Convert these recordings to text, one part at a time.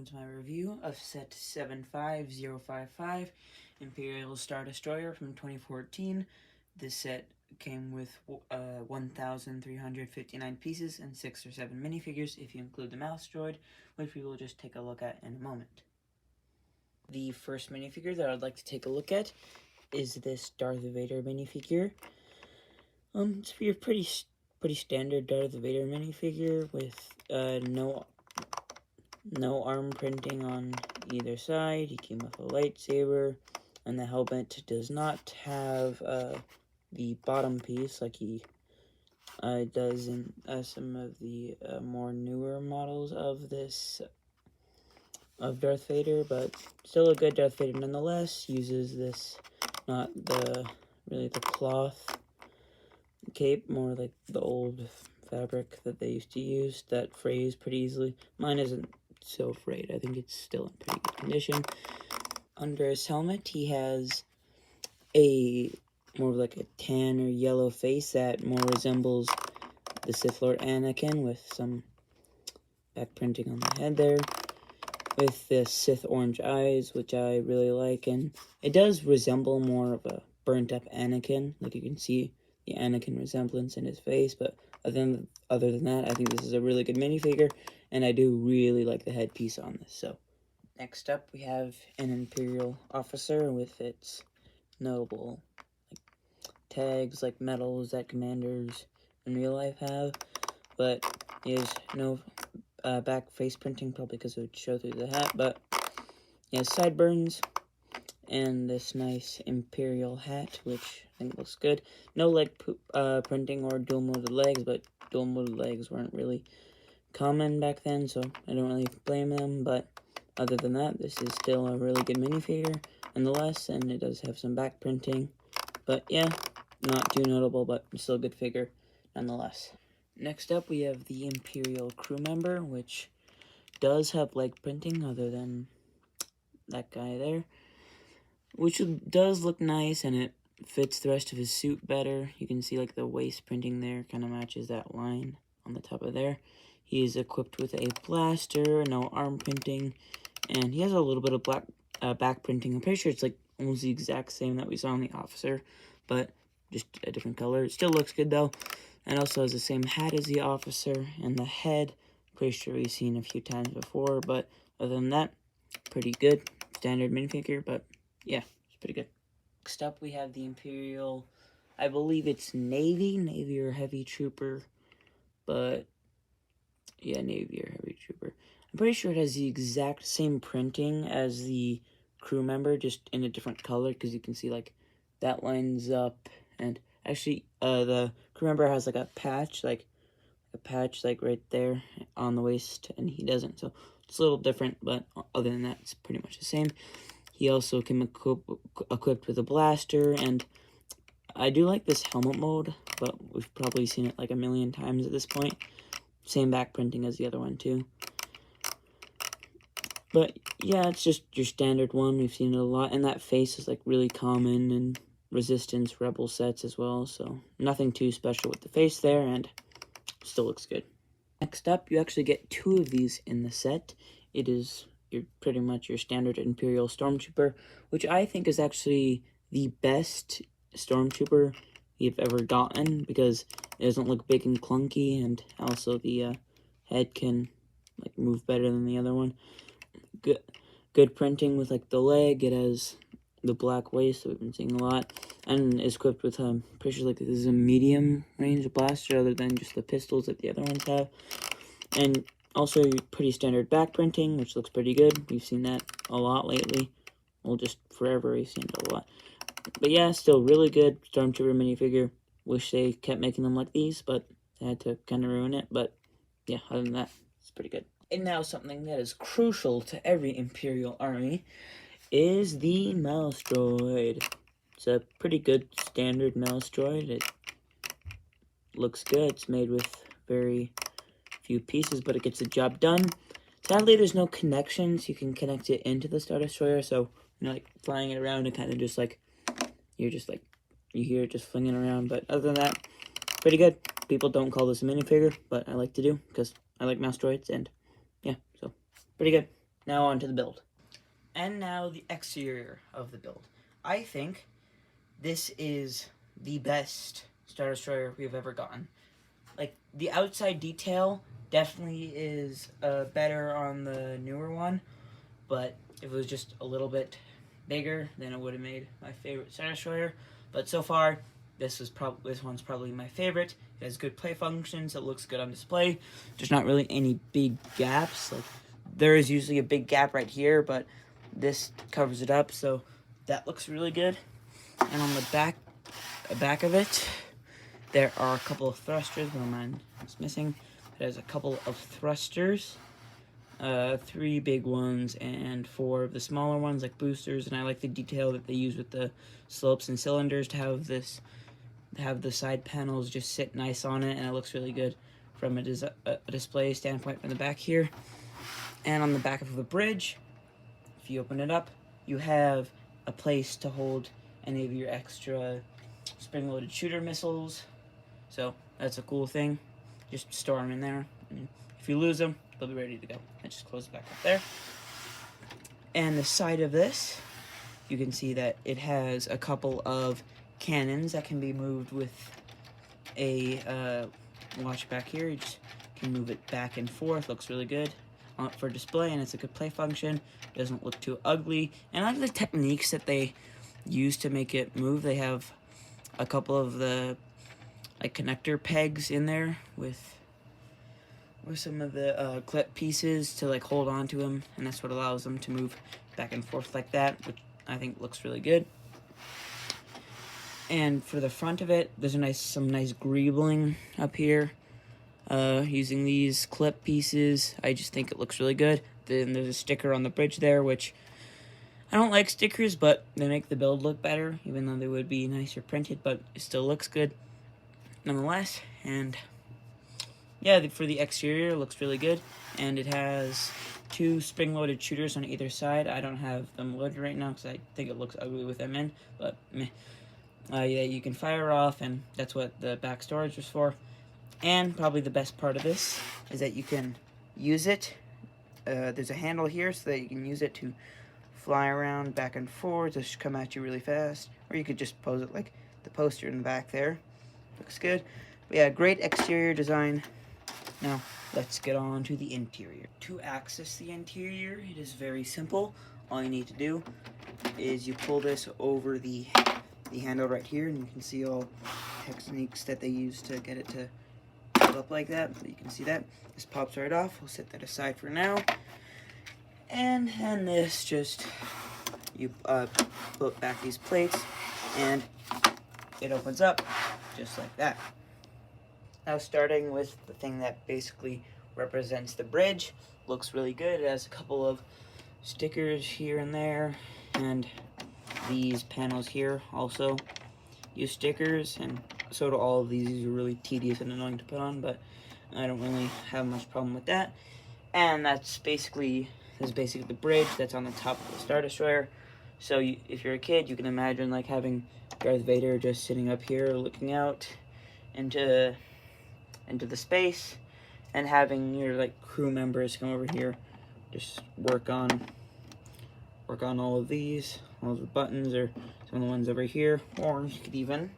welcome to my review of set 75055 Imperial Star Destroyer from 2014. This set came with 1,359 pieces and 6 or 7 minifigures if you include the mouse droid, which we will just take a look at in a moment. The first minifigure that I'd like to take a look at is this Darth Vader minifigure. It's your pretty standard Darth Vader minifigure with no arm printing on either side. He came with a lightsaber, and the helmet does not have the bottom piece like he does in some of the more newer models of Darth Vader, but still a good Darth Vader nonetheless. Uses this, not really the cloth cape, more like the old fabric that they used to use that frays pretty easily. Mine isn't so frayed. I think it's still in pretty good condition. Under his helmet, he has more of like a tan or yellow face that more resembles the Sith Lord Anakin, with some back printing on the head there, with the Sith orange eyes, which I really like, and it does resemble more of a burnt up Anakin. Like, you can see the Anakin resemblance in his face, but other than that, I think this is a really good minifigure, and I do really like the headpiece on this. So, next up, we have an Imperial officer with its notable tags, like medals that commanders in real life have, but he has no back face printing, probably because it would show through the hat, but he has sideburns, and this nice Imperial hat, which I think looks good. No leg printing or dual-molded legs, but dual-molded legs weren't really common back then, so I don't really blame them. But other than that, this is still a really good minifigure, nonetheless, and it does have some back printing. But yeah, not too notable, but still a good figure, nonetheless. Next up, we have the Imperial crew member, which does have leg printing, other than that guy there, which does look nice, and it fits the rest of his suit better. You can see like the waist printing there kind of matches that line on the top of there. He is equipped with a blaster, no arm printing, and he has a little bit of black back printing. I'm pretty sure it's like almost the exact same that we saw on the officer, but just a different color. It still looks good though, and also has the same hat as the officer, and the head, pretty sure we've seen a few times before, but other than that, pretty good. Standard minifigure, but yeah, it's pretty good. Next up, we have the Imperial, I believe it's Navy or Heavy Trooper, but yeah, Navy or Heavy Trooper. I'm pretty sure it has the exact same printing as the crew member, just in a different color, because you can see like that lines up, and actually the crew member has like a patch like right there on the waist, and he doesn't, so it's a little different, but other than that, it's pretty much the same. He also came equipped with a blaster, and I do like this helmet mode, but we've probably seen it like a million times at this point. Same back printing as the other one too. But yeah, it's just your standard one. We've seen it a lot, and that face is like really common in Resistance Rebel sets as well, so nothing too special with the face there, and still looks good. Next up, you actually get 2 of these in the set. It is pretty much your standard Imperial Stormtrooper, which I think is actually the best Stormtrooper you've ever gotten, because it doesn't look big and clunky, and also the head can like move better than the other one. Good printing with like the leg. It has the black waist that we've been seeing a lot, and is equipped with pretty sure like this is a medium range blaster, other than just the pistols that the other ones have, and also pretty standard back printing, which looks pretty good. We've seen that a lot lately. Well, just forever we've seen it a lot. But yeah, still really good Stormtrooper minifigure. Wish they kept making them like these, but they had to kind of ruin it. But yeah, other than that, it's pretty good. And now something that is crucial to every Imperial army is the mouse droid. It's a pretty good standard mouse droid. It looks good. It's made with very few pieces, but it gets the job done. Sadly, there's no connections. You can connect it into the Star Destroyer, so like flying it around, and kind of just like you hear it just flinging around. But other than that, pretty good. People don't call this a minifigure, but I like to do, because I like mouse droids, and yeah, so pretty good. Now on to the build. And now the exterior of the build. I think this is the best Star Destroyer we've ever gotten. Like, the outside detail definitely is better on the newer one, but if it was just a little bit bigger, then it would have made my favorite Star Destroyer. But so far, this one's probably my favorite. It has good play functions. It looks good on display. There's not really any big gaps. Like, there is usually a big gap right here, but this covers it up, so that looks really good. And on the back of it, there are a couple of thrusters. Well, mine is missing. There's a couple of thrusters. 3 big ones and 4 of the smaller ones, like boosters. And I like the detail that they use with the slopes and cylinders to have the side panels just sit nice on it, and it looks really good from a display standpoint from the back here. And on the back of the bridge, if you open it up, you have a place to hold any of your extra spring-loaded shooter missiles. So that's a cool thing. Just store them in there. And if you lose them, they'll be ready to go. I just close it back up there. And the side of this, you can see that it has a couple of cannons that can be moved with a watch back here. You just can move it back and forth. Looks really good for display, and it's a good play function. Doesn't look too ugly. And I like the techniques that they use to make it move. They have a couple of the like connector pegs in there with some of the clip pieces to like hold on to them, and that's what allows them to move back and forth like that, which I think looks really good. And for the front of it, there's some nice greebling up here using these clip pieces. I just think it looks really good. Then there's a sticker on the bridge there, which I don't like stickers, but they make the build look better, even though they would be nicer printed, but it still looks good nonetheless. And yeah, for the exterior, it looks really good. And it has 2 spring-loaded shooters on either side. I don't have them loaded right now because I think it looks ugly with them in, but meh. Yeah, you can fire off, and that's what the back storage was for. And probably the best part of this is that you can use it. There's a handle here so that you can use it to fly around back and forth. Just come at you really fast. Or you could just pose it like the poster in the back there. Looks good. But yeah, great exterior design. Now, let's get on to the interior. To access the interior, it is very simple. All you need to do is you pull this over the handle right here, and you can see all techniques that they use to get it to pull up like that. So you can see that. This pops right off. We'll set that aside for now. And then this just, you put back these plates, and it opens up just like that. Now, starting with the thing that basically represents the bridge, looks really good. It has a couple of stickers here and there, and these panels here also use stickers, and so do all of these. These are really tedious and annoying to put on, but I don't really have much problem with that. And that's basically the bridge that's on the top of the Star Destroyer. So if you're a kid, you can imagine like having Darth Vader just sitting up here looking out into the space, and having your like crew members come over here, just work on all of these, all the buttons, or some of the ones over here. Or you could even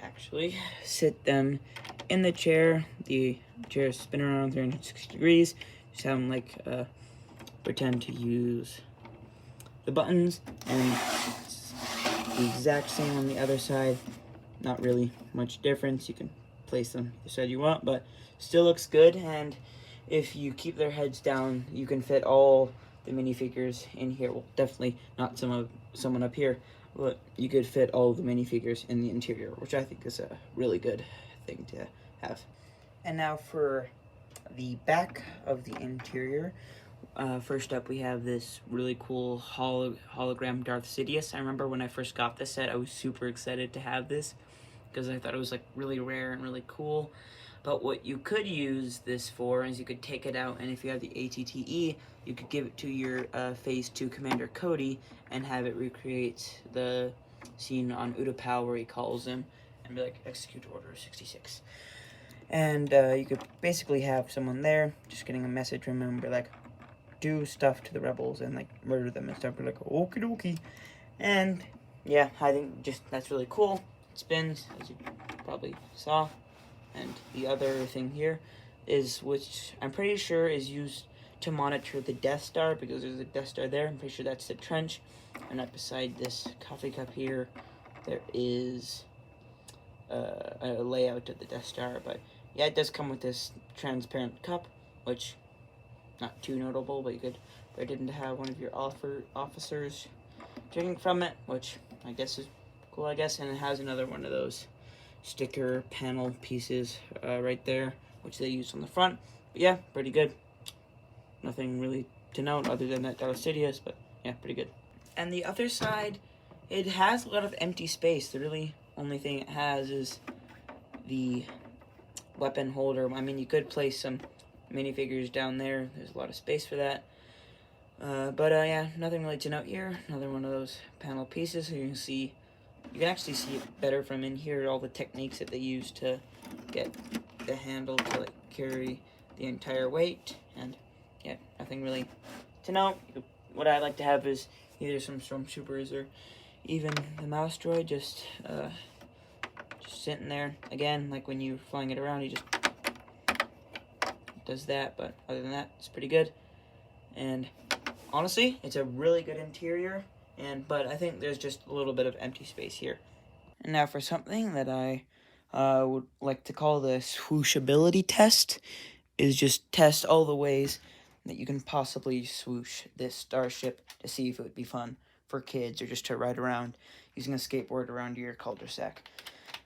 actually sit them in the chair. The chair spin around 360 degrees. Just have them like pretend to use the buttons, and it's the exact same on the other side. Not really much difference. You can place them the side you want, but still looks good. And if you keep their heads down, you can fit all the minifigures in here. Well, definitely not someone up here, but you could fit all the minifigures in the interior, which I think is a really good thing to have. And now for the back of the interior. First up, we have this really cool hologram Darth Sidious. I remember when I first got this set, I was super excited to have this because I thought it was like really rare and really cool. But what you could use this for is you could take it out, and if you have the ATTE, you could give it to your Phase 2 Commander Cody and have it recreate the scene on Utapau where he calls him and be like, execute Order 66. And you could basically have someone there just getting a message from him and be like, do stuff to the rebels and like murder them and stuff. We're like, okie dokie. And yeah, I think just that's really cool. It spins, as you probably saw. And the other thing here is, which I'm pretty sure is used to monitor the Death Star, because there's a Death Star there. I'm pretty sure that's the trench. And right beside this coffee cup here, there is a layout of the Death Star. But yeah, it does come with this transparent cup, which not too notable, but you could put it in to have one of your officers drinking from it, which I guess is cool, I guess. And it has another one of those sticker panel pieces right there, which they use on the front. But yeah, pretty good. Nothing really to note other than that Darth Sidious, but yeah, pretty good. And the other side, it has a lot of empty space. The really only thing it has is the weapon holder. I mean, you could place some minifigures down there. There's a lot of space for that. But yeah, nothing really to note here. Another one of those panel pieces, so you can actually see it better from in here, all the techniques that they use to get the handle to like carry the entire weight. And yeah, nothing really to note. What I like to have is either some stormtroopers or even the mouse droid just sitting there. Again, like when you're flying it around, he just does that. But other than that, it's pretty good. And honestly, it's a really good interior. But I think there's just a little bit of empty space here. And now for something that I would like to call the swooshability test, is just test all the ways that you can possibly swoosh this starship to see if it would be fun for kids or just to ride around using a skateboard around your cul-de-sac.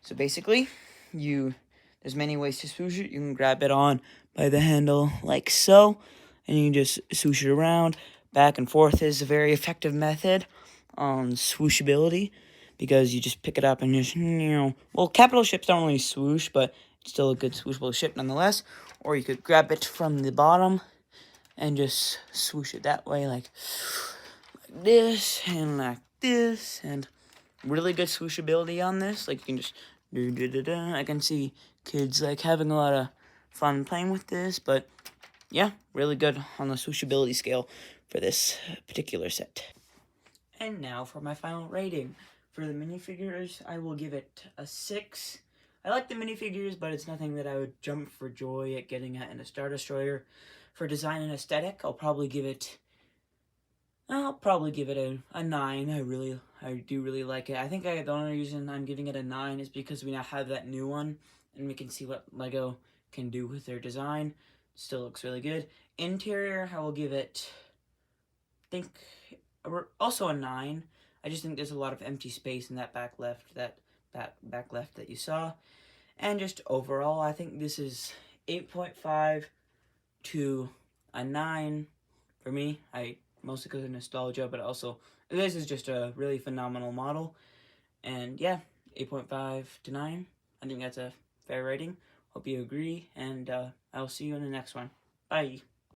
So basically, there's many ways to swoosh it. You can grab it on by the handle like so, and you can just swoosh it around. Back and forth is a very effective method on swooshability, because you just pick it up and just, well, capital ships don't really swoosh, but it's still a good swooshable ship nonetheless. Or you could grab it from the bottom and just swoosh it that way, like this and like this, and really good swooshability on this. Like you can just I can see kids like having a lot of fun playing with this, but yeah, really good on the swooshability scale for this particular set. And now for my final rating. For the minifigures, I will give it a 6. I like the minifigures, but it's nothing that I would jump for joy at getting at in a Star Destroyer. For design and aesthetic, I'll probably give it a 9. I do really like it. I think the only reason I'm giving it a 9 is because we now have that new one, and we can see what LEGO can do with their design. Still looks really good. Interior, I will give it, also a 9. I just think there's a lot of empty space in that back left that you saw. And just overall, I think this is 8.5 to a 9 for me. Mostly because of nostalgia, but also this is just a really phenomenal model. And yeah, 8.5 to 9. I think that's a fair rating. Hope you agree, and I'll see you in the next one. Bye.